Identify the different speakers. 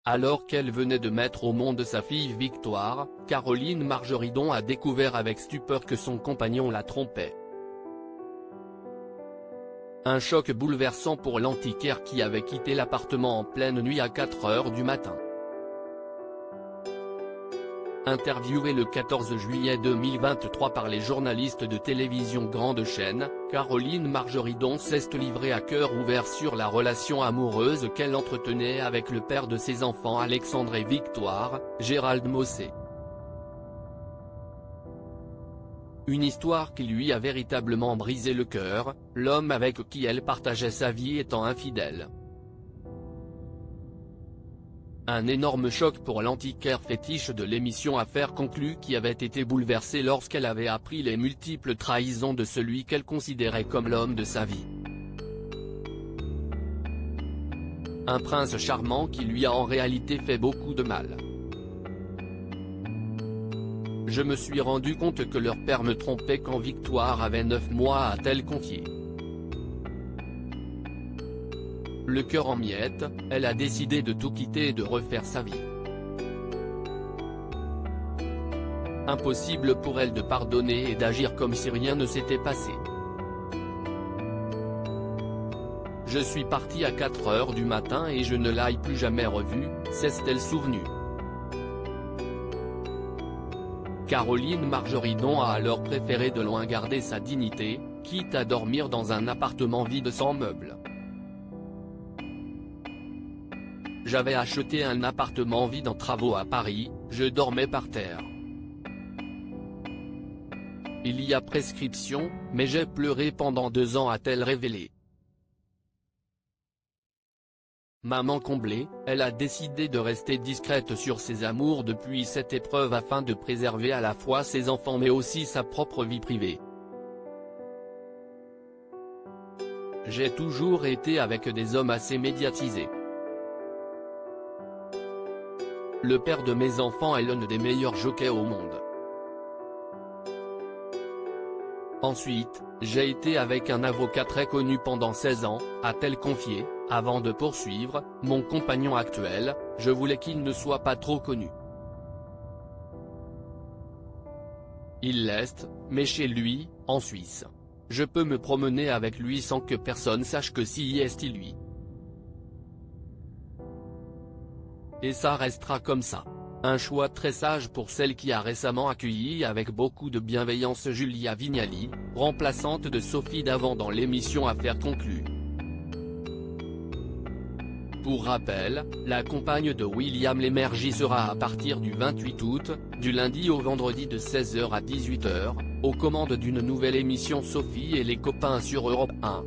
Speaker 1: Alors qu'elle venait de mettre au monde sa fille Victoire, Caroline Margeridon a découvert avec stupeur que son compagnon la trompait. Un choc bouleversant pour l'antiquaire qui avait quitté l'appartement en pleine nuit à 4 heures du matin. Interviewée le 14 juillet 2023 par les journalistes de télévision Grande Chaîne, Caroline Margeridon s'est livrée à cœur ouvert sur la relation amoureuse qu'elle entretenait avec le père de ses enfants Alexandre et Victoire, Gérald Mossé. Une histoire qui lui a véritablement brisé le cœur, l'homme avec qui elle partageait sa vie étant infidèle. Un énorme choc pour l'antiquaire fétiche de l'émission Affaires conclues qui avait été bouleversée lorsqu'elle avait appris les multiples trahisons de celui qu'elle considérait comme l'homme de sa vie. Un prince charmant qui lui a en réalité fait beaucoup de mal. Je me suis rendu compte que leur père me trompait quand Victoire avait 9 mois, a-t-elle confié. Le cœur en miettes, elle a décidé de tout quitter et de refaire sa vie. Impossible pour elle de pardonner et d'agir comme si rien ne s'était passé. Je suis partie à 4 heures du matin et je ne l'ai plus jamais revue, s'est-elle souvenue. Caroline Margeridon a alors préféré de loin garder sa dignité, quitte à dormir dans un appartement vide sans meubles. J'avais acheté un appartement vide en travaux à Paris, je dormais par terre. Il y a prescription, mais j'ai pleuré pendant 2 ans, a-t-elle révélé. Maman comblée, elle a décidé de rester discrète sur ses amours depuis cette épreuve afin de préserver à la fois ses enfants mais aussi sa propre vie privée. J'ai toujours été avec des hommes assez médiatisés. Le père de mes enfants est l'un des meilleurs jockeys au monde. Ensuite, j'ai été avec un avocat très connu pendant 16 ans, a-t-elle confié, avant de poursuivre, mon compagnon actuel, je voulais qu'il ne soit pas trop connu. Il l'est, mais chez lui, en Suisse. Je peux me promener avec lui sans que personne sache que si est lui. Et ça restera comme ça. Un choix très sage pour celle qui a récemment accueilli avec beaucoup de bienveillance Julia Vignali, remplaçante de Sophie Davant dans l'émission Affaires conclues. Pour rappel, la compagne de William Lémergie sera à partir du 28 août, du lundi au vendredi de 16 h à 18 h, aux commandes d'une nouvelle émission Sophie et les copains sur Europe 1.